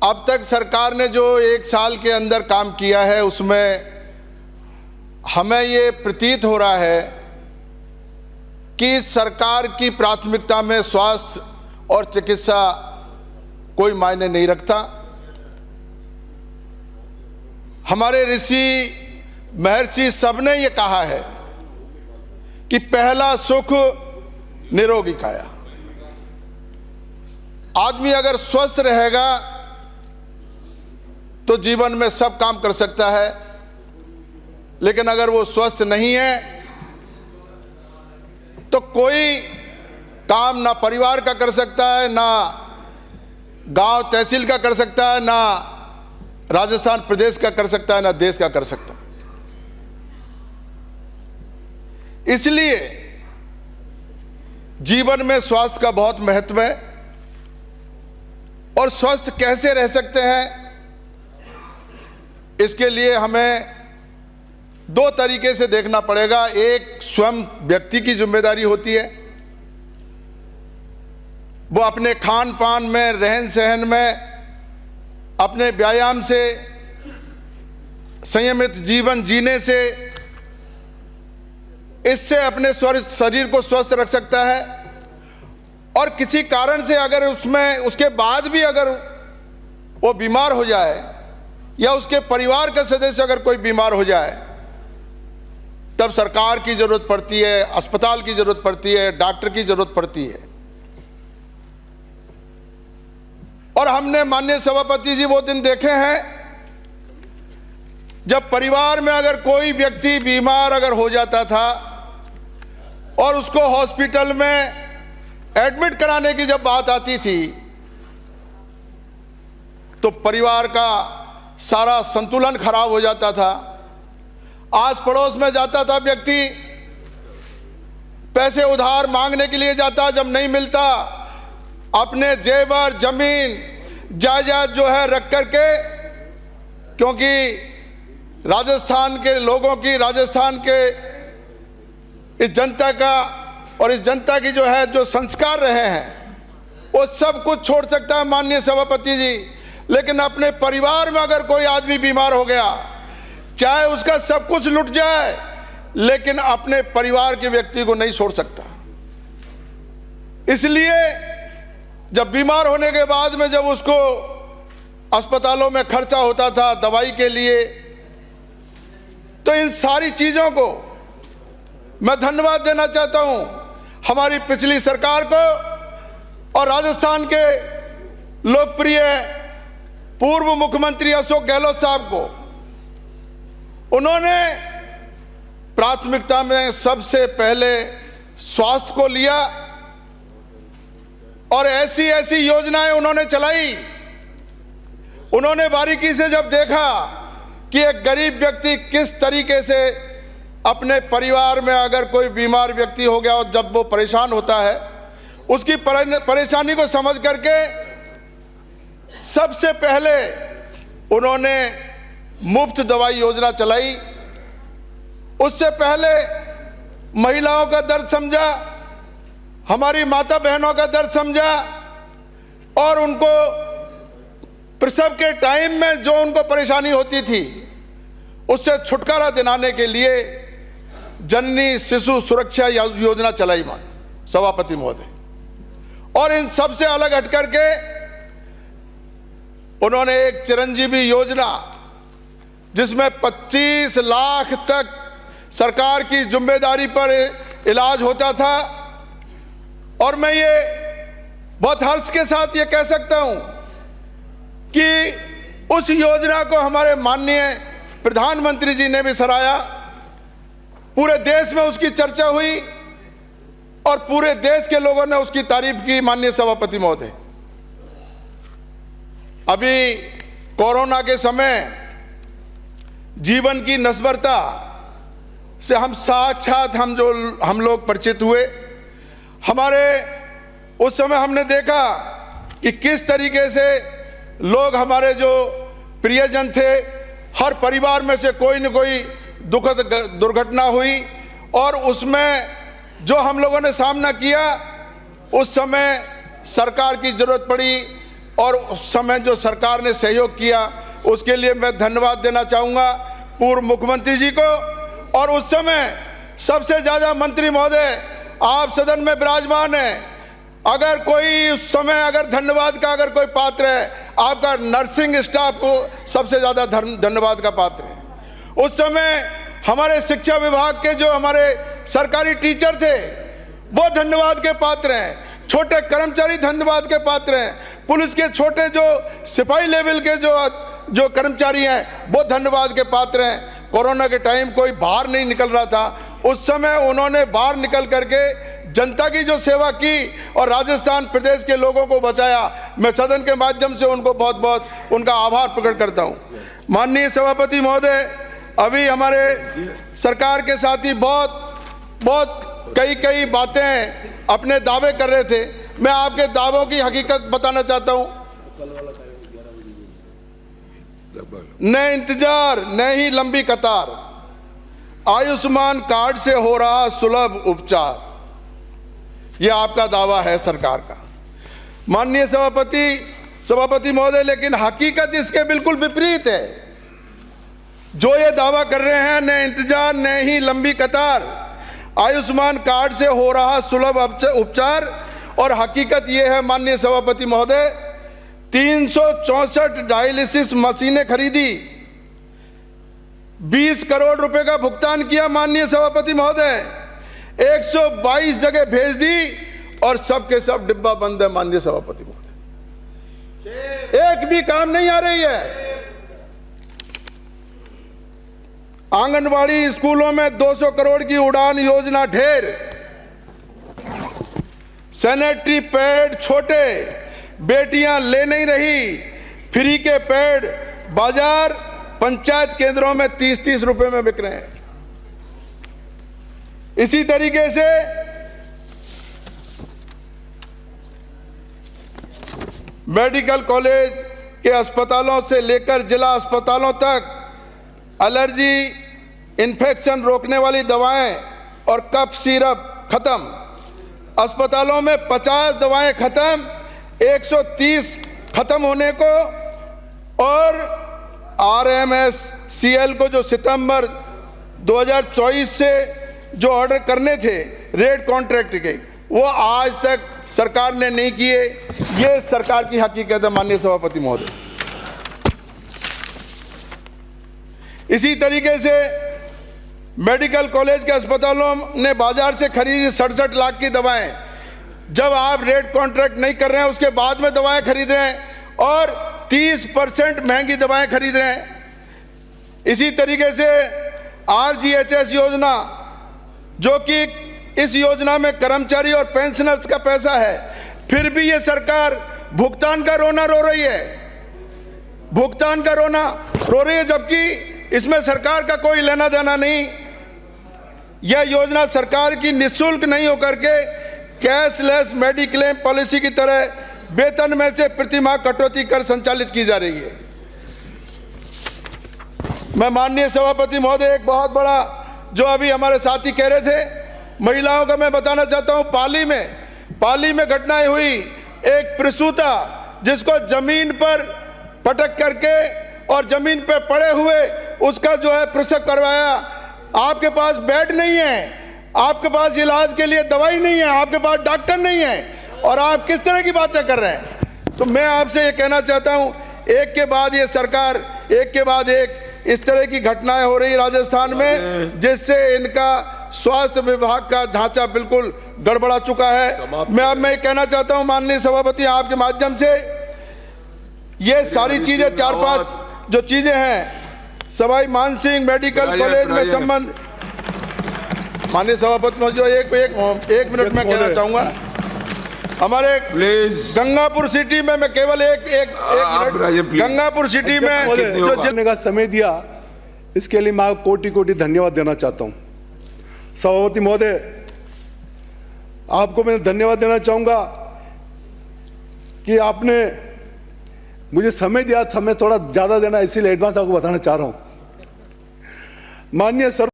अब तक सरकार ने जो 1 साल के अंदर काम किया है उसमें हमें ये प्रतीत हो रहा है कि सरकार की प्राथमिकता में स्वास्थ्य और चिकित्सा कोई मायने नहीं रखता। हमारे ऋषि महर्षि सबने ये कहा है कि पहला सुख निरोगी काया। आदमी अगर स्वस्थ रहेगा तो जीवन में सब काम कर सकता है, लेकिन अगर वो स्वस्थ नहीं है तो कोई काम ना परिवार का कर सकता है, ना गांव तहसील का कर सकता है, ना राजस्थान प्रदेश का कर सकता है, ना देश का कर सकता है। इसलिए जीवन में स्वास्थ्य का बहुत महत्व है। और स्वस्थ कैसे रह सकते हैं, इसके लिए हमें 2 तरीके से देखना पड़ेगा। एक स्वयं व्यक्ति की जिम्मेदारी होती है, वो अपने खान पान में, रहन सहन में, अपने व्यायाम से, संयमित जीवन जीने से, इससे अपने शरीर को स्वस्थ रख सकता है। और किसी कारण से अगर उसमें उसके बाद भी अगर वो बीमार हो जाए या उसके परिवार का सदस्य अगर कोई बीमार हो जाए, तब सरकार की जरूरत पड़ती है, अस्पताल की जरूरत पड़ती है, डॉक्टर की जरूरत पड़ती है। और हमने माननीय सभापति जी वो दिन देखे हैं जब परिवार में अगर कोई व्यक्ति बीमार अगर हो जाता था और उसको हॉस्पिटल में एडमिट कराने की जब बात आती थी तो परिवार का सारा संतुलन खराब हो जाता था। आस पड़ोस में जाता था व्यक्ति, पैसे उधार मांगने के लिए जाता, जब नहीं मिलता अपने जेवर जमीन जायदाद जो है रख करके, क्योंकि राजस्थान के लोगों की, राजस्थान के इस जनता का और इस जनता की जो है जो संस्कार रहे हैं वो सब कुछ छोड़ सकता है माननीय सभापति जी, लेकिन अपने परिवार में अगर कोई आदमी बीमार हो गया, चाहे उसका सब कुछ लुट जाए, लेकिन अपने परिवार के व्यक्ति को नहीं छोड़ सकता। इसलिए जब बीमार होने के बाद में जब उसको अस्पतालों में खर्चा होता था दवाई के लिए, तो इन सारी चीजों को मैं धन्यवाद देना चाहता हूं हमारी पिछली सरकार को और राजस्थान के लोकप्रिय पूर्व मुख्यमंत्री अशोक गहलोत साहब को। उन्होंने प्राथमिकता में सबसे पहले स्वास्थ्य को लिया और ऐसी ऐसी योजनाएं उन्होंने चलाई। उन्होंने बारीकी से जब देखा कि एक गरीब व्यक्ति किस तरीके से अपने परिवार में अगर कोई बीमार व्यक्ति हो गया और जब वो परेशान होता है, उसकी परेशानी को समझ करके सबसे पहले उन्होंने मुफ्त दवाई योजना चलाई। उससे पहले महिलाओं का दर्द समझा, हमारी माता बहनों का दर्द समझा और उनको प्रसव के टाइम में जो उनको परेशानी होती थी उससे छुटकारा दिलाने के लिए जननी शिशु सुरक्षा योजना चलाई सभापति महोदय। और इन सब से अलग हटकर के उन्होंने एक चिरंजीवी योजना, जिसमें 25 लाख तक सरकार की जिम्मेदारी पर इलाज होता था। और मैं ये बहुत हर्ष के साथ ये कह सकता हूं कि उस योजना को हमारे माननीय प्रधानमंत्री जी ने भी सराहा। पूरे देश में उसकी चर्चा हुई और पूरे देश के लोगों ने उसकी तारीफ की माननीय सभापति महोदय। अभी कोरोना के समय जीवन की नश्वरता से हम साक्षात हम लोग परिचित हुए। हमारे उस समय हमने देखा कि किस तरीके से लोग, हमारे जो प्रियजन थे, हर परिवार में से कोई न कोई दुखद दुर्घटना हुई और उसमें जो हम लोगों ने सामना किया, उस समय सरकार की जरूरत पड़ी और उस समय जो सरकार ने सहयोग किया उसके लिए मैं धन्यवाद देना चाहूँगा पूर्व मुख्यमंत्री जी को। और उस समय सबसे ज़्यादा मंत्री महोदय आप सदन में विराजमान हैं, अगर कोई उस समय अगर धन्यवाद का अगर कोई पात्र है, आपका नर्सिंग स्टाफ को सबसे ज़्यादा धन्यवाद का पात्र है। उस समय हमारे शिक्षा विभाग के जो हमारे सरकारी टीचर थे वो धन्यवाद के पात्र हैं, छोटे कर्मचारी धन्यवाद के पात्र हैं, पुलिस के छोटे जो सिपाही लेवल के जो कर्मचारी हैं वो धन्यवाद के पात्र हैं। कोरोना के टाइम कोई बाहर नहीं निकल रहा था, उस समय उन्होंने बाहर निकल करके जनता की जो सेवा की और राजस्थान प्रदेश के लोगों को बचाया, मैं सदन के माध्यम से उनको बहुत बहुत उनका आभार प्रकट करता हूं। माननीय सभापति महोदय, अभी हमारे सरकार के साथी बहुत कई बातें अपने दावे कर रहे थे, मैं आपके दावों की हकीकत बताना चाहता हूं। न इंतजार न ही लंबी कतार, आयुष्मान कार्ड से हो रहा सुलभ उपचार, यह आपका दावा है सरकार का माननीय सभापति महोदय, लेकिन हकीकत इसके बिल्कुल विपरीत है। जो ये दावा कर रहे हैं न इंतजार न ही लंबी कतार, आयुष्मान कार्ड से हो रहा सुलभ उपचार, और हकीकत ये है माननीय सभापति महोदय 364 डायलिसिस मशीनें खरीदी, 20 करोड़ रुपए का भुगतान किया माननीय सभापति महोदय, 122 जगह भेज दी और सब के सब डिब्बा बंद है माननीय सभापति महोदय, एक भी काम नहीं आ रही है। आंगनवाड़ी स्कूलों में 200 करोड़ की उड़ान योजना ढेर, सैनिटरी पैड छोटे, बेटियां ले नहीं रही, फ्री के पैड बाजार पंचायत केंद्रों में 30-30 रुपए में बिक रहे हैं। इसी तरीके से मेडिकल कॉलेज के अस्पतालों से लेकर जिला अस्पतालों तक एलर्जी इन्फेक्शन रोकने वाली दवाएं और कफ सिरप खत्म, अस्पतालों में 50 दवाएं खत्म, 130 खत्म होने को, और RMSCL को जो सितंबर 2024 से जो ऑर्डर करने थे रेड कॉन्ट्रैक्ट के, वो आज तक सरकार ने नहीं किए। ये सरकार की हकीकत है माननीय सभापति महोदय। इसी तरीके से मेडिकल कॉलेज के अस्पतालों ने बाजार से खरीदी 67 लाख की दवाएं, जब आप रेड कॉन्ट्रैक्ट नहीं कर रहे हैं उसके बाद में दवाएं खरीद रहे हैं और 30% महंगी दवाएं खरीद रहे हैं। इसी तरीके से RGHS योजना, जो कि इस योजना में कर्मचारी और पेंशनर्स का पैसा है, फिर भी ये सरकार भुगतान का रोना रो रही है, भुगतान का रोना रो रही है, जबकि इसमें सरकार का कोई लेना देना नहीं। यह योजना सरकार की निःशुल्क नहीं होकर के कैशलेस मेडिक्लेम पॉलिसी की तरह वेतन में से प्रति माह कटौती कर संचालित की जा रही है। मैं माननीय सभापति महोदय, एक बहुत बड़ा जो अभी हमारे साथी कह रहे थे, महिलाओं का मैं बताना चाहता हूं, पाली में घटनाएं हुई। एक प्रसूता जिसको जमीन पर पटक करके और जमीन पर पड़े हुए उसका जो है प्रसव करवाया। आपके पास बेड नहीं है, आपके पास इलाज के लिए दवाई नहीं है, आपके पास डॉक्टर नहीं है, और आप किस तरह की बातें कर रहे हैं। तो मैं आपसे ये कहना चाहता हूं, एक के बाद ये सरकार एक के बाद एक इस तरह की घटनाएं हो रही राजस्थान में, जिससे इनका स्वास्थ्य विभाग का ढांचा बिल्कुल गड़बड़ा चुका है। मैं कहना चाहता हूं माननीय सभापति, आपके माध्यम से ये सारी चीजें 4-5 जो चीजें हैं, सवाई मानसिंह मेडिकल कॉलेज में संबंध, माननीय सभापति जो एक मिनट में कहना चाहूंगा, हमारे गंगापुर सिटी में, मैं केवल एक मिनट, गंगापुर सिटी में जो जितने का समय दिया इसके लिए मैं कोटि धन्यवाद देना चाहता हूं। सभापति महोदय, आपको मैं धन्यवाद देना चाहूंगा कि आपने मुझे समय दिया था, मैं थोड़ा ज्यादा देना इसीलिए एडवांस आपको बताना चाह रहा हूं। माननीय सर